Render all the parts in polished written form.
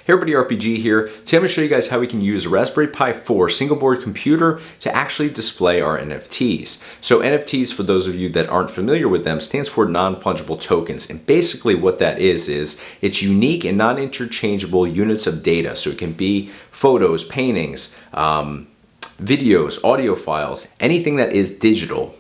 Hey everybody, RPG here. Today I'm going to show you guys how we can use a Raspberry Pi 4 single board computer to actually display our NFTs. So NFTs, for those of you that aren't familiar with them, stands for non-fungible tokens. And basically what that is it's unique and non-interchangeable units of data. So it can be photos, paintings, videos, audio files, anything that is digital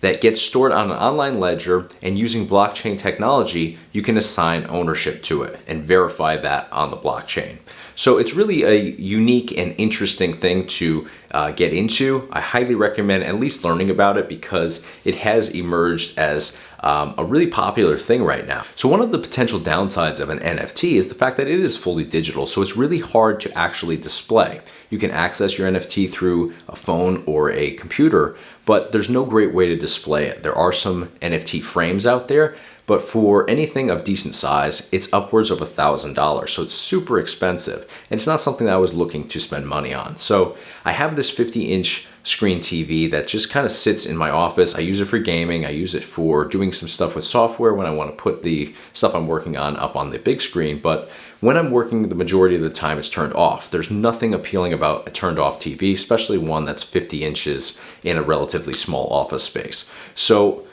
that gets stored on an online ledger, and using blockchain technology, you can assign ownership to it and verify that on the blockchain. So it's really a unique and interesting thing to get into. I highly recommend at least learning about it because it has emerged as a really popular thing right now. So one of the potential downsides of an NFT is the fact that it is fully digital, so it's really hard to actually display. You can access your NFT through a phone or a computer, but there's no great way to display it. There are some NFT frames out there, but for anything of decent size, it's upwards of $1,000. So it's super expensive, and it's not something that I was looking to spend money on. So I have this 50-inch screen TV that just kind of sits in my office. I use it for gaming. I use it for doing some stuff with software when I want to put the stuff I'm working on up on the big screen. But when I'm working, the majority of the time it's turned off. There's nothing appealing about a turned off TV, especially one that's 50 inches in a relatively small office space. So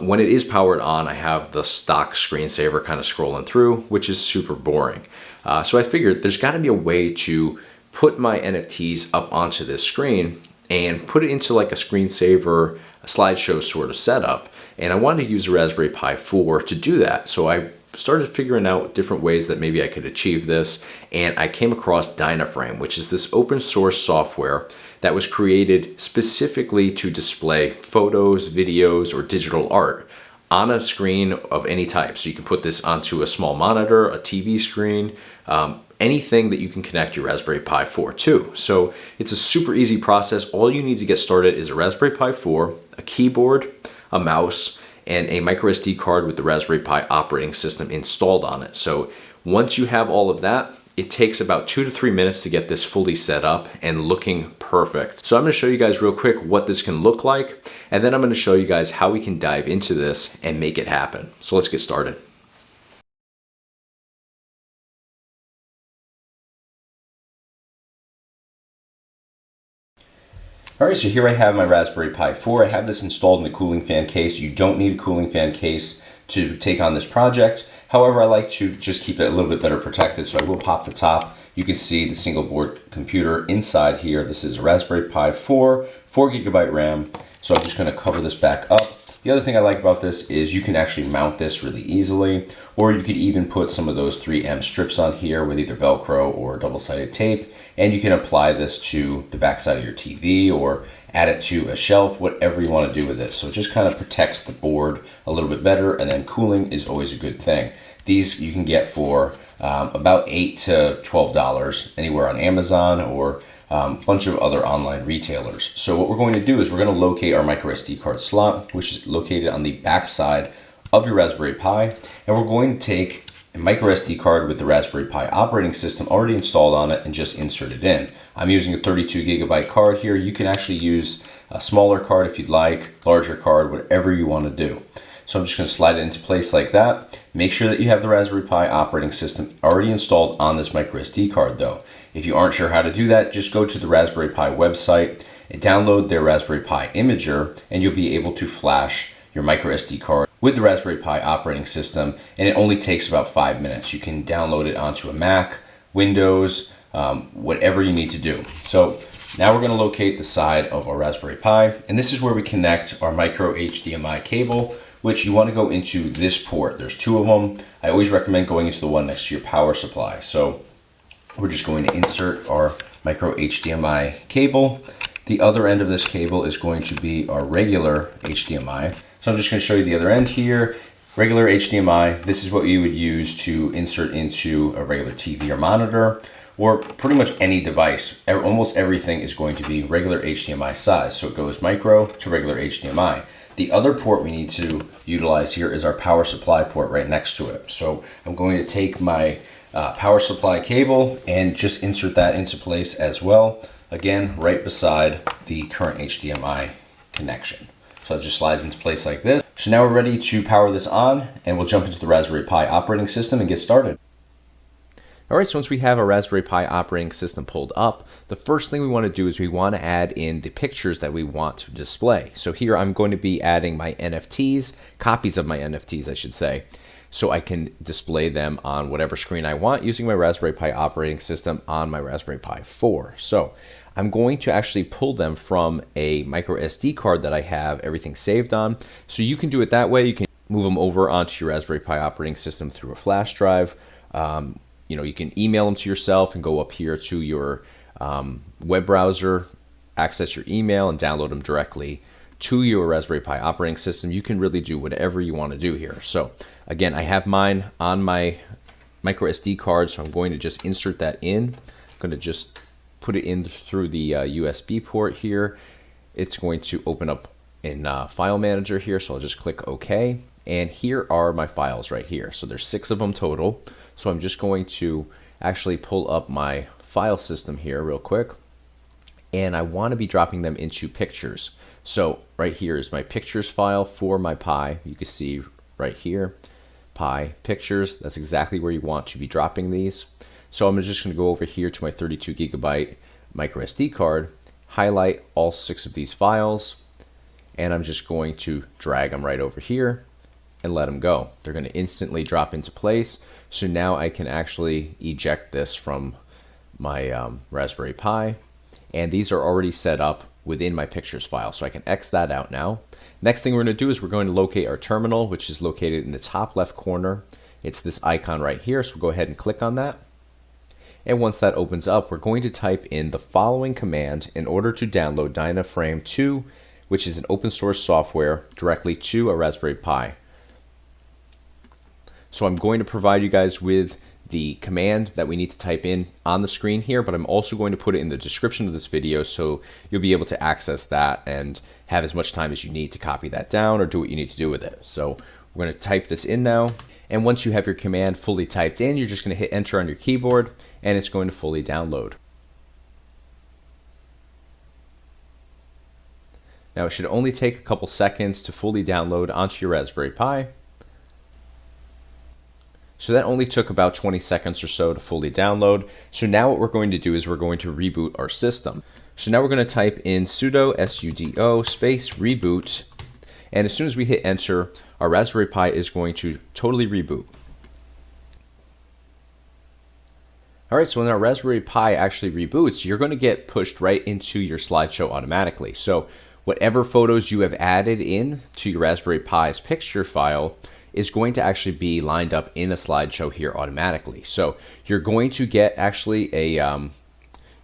when it is powered on, I have the stock screensaver kind of scrolling through, which is super boring. So I figured there's got to be a way to put my NFTs up onto this screen and put it into like a screensaver, a slideshow sort of setup. And I wanted to use a Raspberry Pi 4 to do that. So I started figuring out different ways that maybe I could achieve this. And I came across Dynaframe, which is this open source software that was created specifically to display photos, videos, or digital art on a screen of any type. So you can put this onto a small monitor, a TV screen, anything that you can connect your Raspberry Pi 4 to. So it's a super easy process. All you need to get started is a Raspberry Pi 4, a keyboard, a mouse, and a microSD card with the Raspberry Pi operating system installed on it. So once you have all of that, it takes about 2 to 3 minutes to get this fully set up and looking perfect. So I'm going to show you guys real quick what this can look like, and then I'm going to show you guys how we can dive into this and make it happen. So let's get started. Alright, so here I have my Raspberry Pi 4. I have this installed in a cooling fan case. You don't need a cooling fan case to take on this project. However, I like to just keep it a little bit better protected, so I will pop the top. You can see the single board computer inside here. This is a Raspberry Pi 4, 4GB RAM. So I'm just going to cover this back up. The other thing I like about this is you can actually mount this really easily, or you could even put some of those 3M strips on here with either Velcro or double-sided tape, and you can apply this to the backside of your TV or add it to a shelf, whatever you want to do with it. So it just kind of protects the board a little bit better, and then cooling is always a good thing. These you can get for about $8 to $12 anywhere on Amazon or a bunch of other online retailers. So what we're going to do is we're going to locate our microSD card slot, which is located on the back side of your Raspberry Pi, and we're going to take a microSD card with the Raspberry Pi operating system already installed on it and just insert it in. I'm using a 32GB card here. You can actually use a smaller card if you'd like, larger card, whatever you want to do. So I'm just going to slide it into place like that. Make sure that you have the Raspberry Pi operating system already installed on this microSD card though. If you aren't sure how to do that, just go to the Raspberry Pi website and download their Raspberry Pi Imager, and you'll be able to flash your microSD card with the Raspberry Pi operating system, and it only takes about 5 minutes. You can download it onto a Mac, Windows, whatever you need to do. So now we're going to locate the side of our Raspberry Pi, and this is where we connect our micro HDMI cable, which you want to go into this port. There's 2 of them. I always recommend going into the one next to your power supply. So we're just going to insert our micro HDMI cable. The other end of this cable is going to be our regular HDMI. So I'm just going to show you the other end here. Regular HDMI, this is what you would use to insert into a regular TV or monitor, or pretty much any device. Almost everything is going to be regular HDMI size. So it goes micro to regular HDMI. The other port we need to utilize here is our power supply port right next to it. So I'm going to take my power supply cable and just insert that into place as well. Again, right beside the current HDMI connection. So it just slides into place like this. So now we're ready to power this on, and we'll jump into the Raspberry Pi operating system and get started. All right, so once we have our Raspberry Pi operating system pulled up, the first thing we want to do is we want to add in the pictures that we want to display. So here I'm going to be adding my NFTs, copies of my NFTs, I should say, so I can display them on whatever screen I want using my Raspberry Pi operating system on my Raspberry Pi 4. So I'm going to actually pull them from a micro SD card that I have everything saved on. So you can do it that way. You can move them over onto your Raspberry Pi operating system through a flash drive. You can email them to yourself and go up here to your web browser, access your email, and download them directly to your Raspberry Pi operating system. You can really do whatever you want to do here. So again, I have mine on my micro SD card, so I'm going to just insert that in. I'm going to just put it in through the USB port here. It's going to open up in File Manager here, so I'll just click OK. And here are my files right here. So there's 6 of them total. So I'm just going to actually pull up my file system here real quick. And I want to be dropping them into pictures. So right here is my pictures file for my Pi. You can see right here, Pi pictures. That's exactly where you want to be dropping these. So I'm just going to go over here to my 32 gigabyte micro SD card, highlight all 6 of these files, and I'm just going to drag them right over here and let them go. They're going to instantly drop into place. So now I can actually eject this from my Raspberry Pi. And these are already set up within my pictures file. So I can X that out now. Next thing we're going to do is we're going to locate our terminal, which is located in the top left corner. It's this icon right here. So we'll go ahead and click on that. And once that opens up, we're going to type in the following command in order to download Dynaframe 2, which is an open source software, directly to a Raspberry Pi. So I'm going to provide you guys with the command that we need to type in on the screen here, but I'm also going to put it in the description of this video so you'll be able to access that and have as much time as you need to copy that down or do what you need to do with it. So we're going to type this in now. And once you have your command fully typed in, you're just going to hit enter on your keyboard and it's going to fully download. Now it should only take a couple seconds to fully download onto your Raspberry Pi. So that only took about 20 seconds or so to fully download. So now what we're going to do is we're going to reboot our system. So now we're going to type in sudo sudo space reboot. And as soon as we hit enter, our Raspberry Pi is going to totally reboot. All right, so when our Raspberry Pi actually reboots, you're going to get pushed right into your slideshow automatically. So whatever photos you have added in to your Raspberry Pi's picture file is going to actually be lined up in a slideshow here automatically. So you're going to get actually you're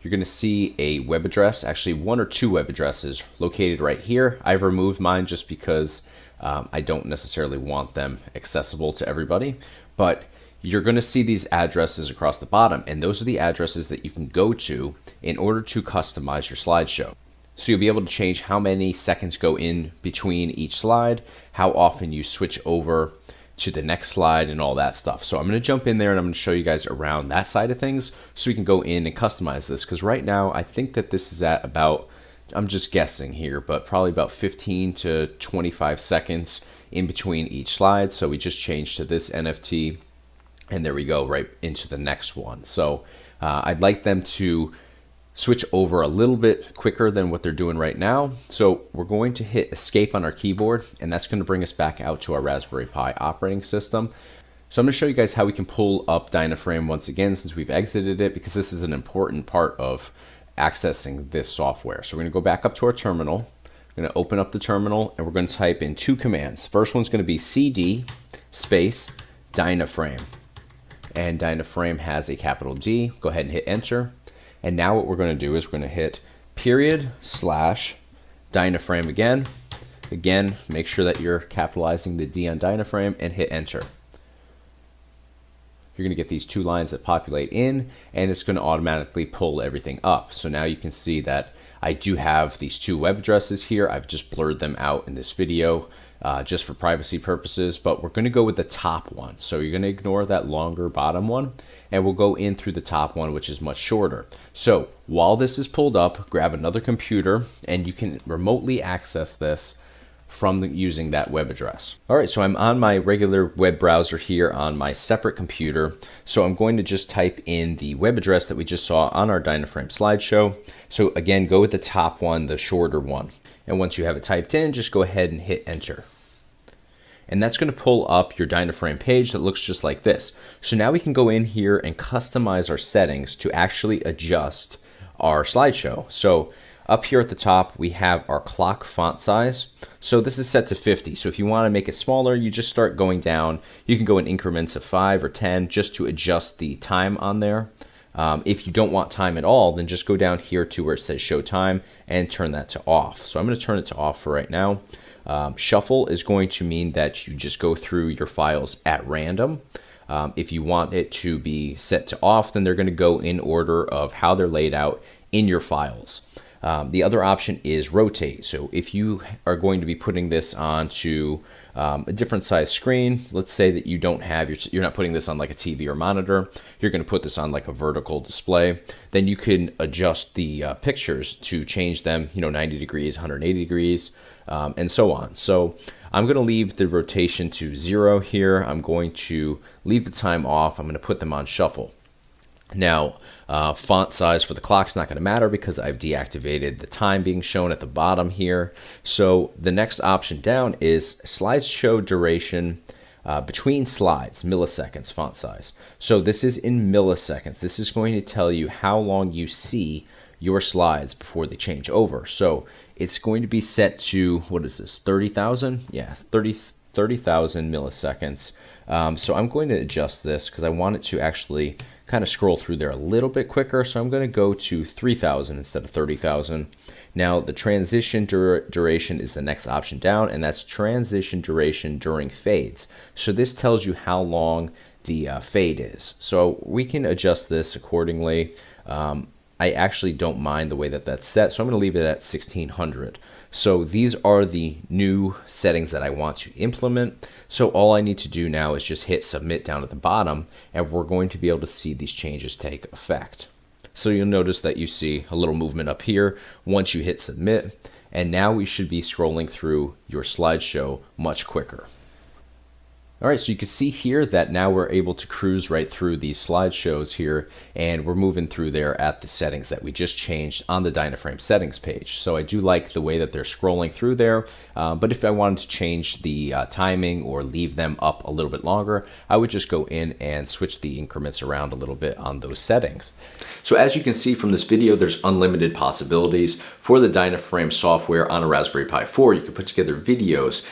going to see a web address, actually 1 or 2 web addresses located right here. I've removed mine just because I don't necessarily want them accessible to everybody, but you're going to see these addresses across the bottom, and those are the addresses that you can go to in order to customize your slideshow. So you'll be able to change how many seconds go in between each slide, how often you switch over to the next slide and all that stuff. So I'm going to jump in there and I'm going to show you guys around that side of things so we can go in and customize this. Because right now I think that this is at about, I'm just guessing here, but probably about 15 to 25 seconds in between each slide. So we just changed to this NFT and there we go, right into the next one. So I'd like them to switch over a little bit quicker than what they're doing right now. So we're going to hit escape on our keyboard, and that's going to bring us back out to our Raspberry Pi operating system. So I'm going to show you guys how we can pull up Dynaframe once again since we've exited it, because this is an important part of accessing this software. So we're going to go back up to our terminal. We're going to open up the terminal and we're going to type in 2 commands. First one's going to be cd space Dynaframe, and Dynaframe has a capital D. Go ahead and hit enter. And now what we're going to do is we're going to hit /Dynaframe again. Again, make sure that you're capitalizing the D on Dynaframe and hit enter. You're going to get these 2 lines that populate in, and it's going to automatically pull everything up. So now you can see that I do have these 2 web addresses here. I've just blurred them out in this video just for privacy purposes, but we're going to go with the top one. So you're going to ignore that longer bottom one, and we'll go in through the top one, which is much shorter. So while this is pulled up, grab another computer, and you can remotely access this from using that web address. All right, so I'm on my regular web browser here on my separate computer. So I'm going to just type in the web address that we just saw on our Dynaframe slideshow. So again, go with the top one, the shorter one. And once you have it typed in, just go ahead and hit enter. And that's going to pull up your Dynaframe page that looks just like this. So now we can go in here and customize our settings to actually adjust our slideshow. So up here at the top, we have our clock font size. So this is set to 50. So if you want to make it smaller, you just start going down. You can go in increments of 5 or 10 just to adjust the time on there. If you don't want time at all, then just go down here to where it says show time and turn that to off. So I'm going to turn it to off for right now. Shuffle is going to mean that you just go through your files at random. If you want it to be set to off, then they're going to go in order of how they're laid out in your files. The other option is rotate. So if you are going to be putting this onto a different size screen, let's say that you don't have you're not putting this on like a TV or monitor, you're going to put this on like a vertical display, then you can adjust the pictures to change them, 90 degrees, 180 degrees, and so on. So I'm going to leave the rotation to 0 here. I'm going to leave the time off. I'm going to put them on shuffle. Now, font size for the clock's not going to matter because I've deactivated the time being shown at the bottom here. So the next option down is slideshow duration between slides, milliseconds font size. So this is in milliseconds. This is going to tell you how long you see your slides before they change over. So it's going to be set to, what is this, 30,000? Yeah, 30,000 milliseconds. So I'm going to adjust this because I want it to actually kind of scroll through there a little bit quicker. So I'm going to go to 3,000 instead of 30,000. Now the transition duration is the next option down, and that's transition duration during fades. So this tells you how long the fade is. So we can adjust this accordingly. I actually don't mind the way that that's set, so I'm going to leave it at 1600. So these are the new settings that I want to implement. So all I need to do now is just hit submit down at the bottom, and we're going to be able to see these changes take effect. So you'll notice that you see a little movement up here once you hit submit, and now we should be scrolling through your slideshow much quicker. All right, so you can see here that now we're able to cruise right through these slideshows here, and we're moving through there at the settings that we just changed on the Dynaframe settings page. So I do like the way that they're scrolling through there, but if I wanted to change the timing or leave them up a little bit longer, I would just go in and switch the increments around a little bit on those settings. So as you can see from this video, there's unlimited possibilities for the Dynaframe software on a Raspberry Pi 4. You can put together videos,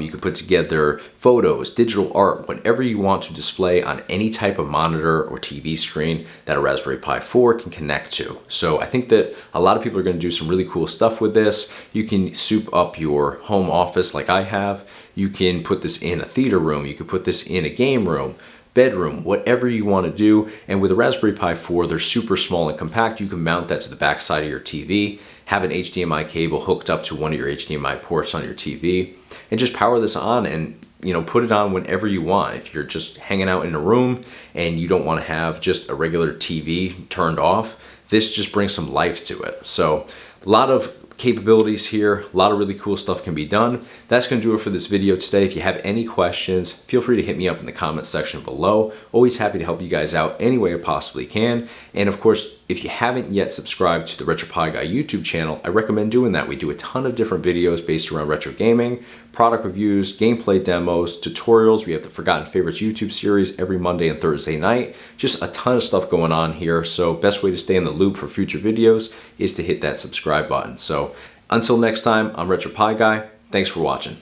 you can put together photos, digital art, whatever you want to display on any type of monitor or TV screen that a Raspberry Pi 4 can connect to. So I think that a lot of people are going to do some really cool stuff with this. You can soup up your home office like I have. You can put this in a theater room. You could put this in a game room, bedroom, whatever you want to do. And with a Raspberry Pi 4, they're super small and compact. You can mount that to the back side of your TV, have an HDMI cable hooked up to one of your HDMI ports on your TV, and just power this on and put it on whenever you want. If you're just hanging out in a room and you don't want to have just a regular TV turned off, this just brings some life to it. So a lot of capabilities here, a lot of really cool stuff can be done. That's going to do it for this video today. If you have any questions, feel free to hit me up in the comment section below. Always happy to help you guys out any way I possibly can. And of course, if you haven't yet subscribed to the RetroPie Guy YouTube channel, I recommend doing that. We do a ton of different videos based around retro gaming, product reviews, gameplay demos, tutorials. We have the Forgotten Favorites YouTube series every Monday and Thursday night. Just a ton of stuff going on here. So best way to stay in the loop for future videos is to hit that subscribe button. So until next time, I'm RetroPie Guy. Thanks for watching.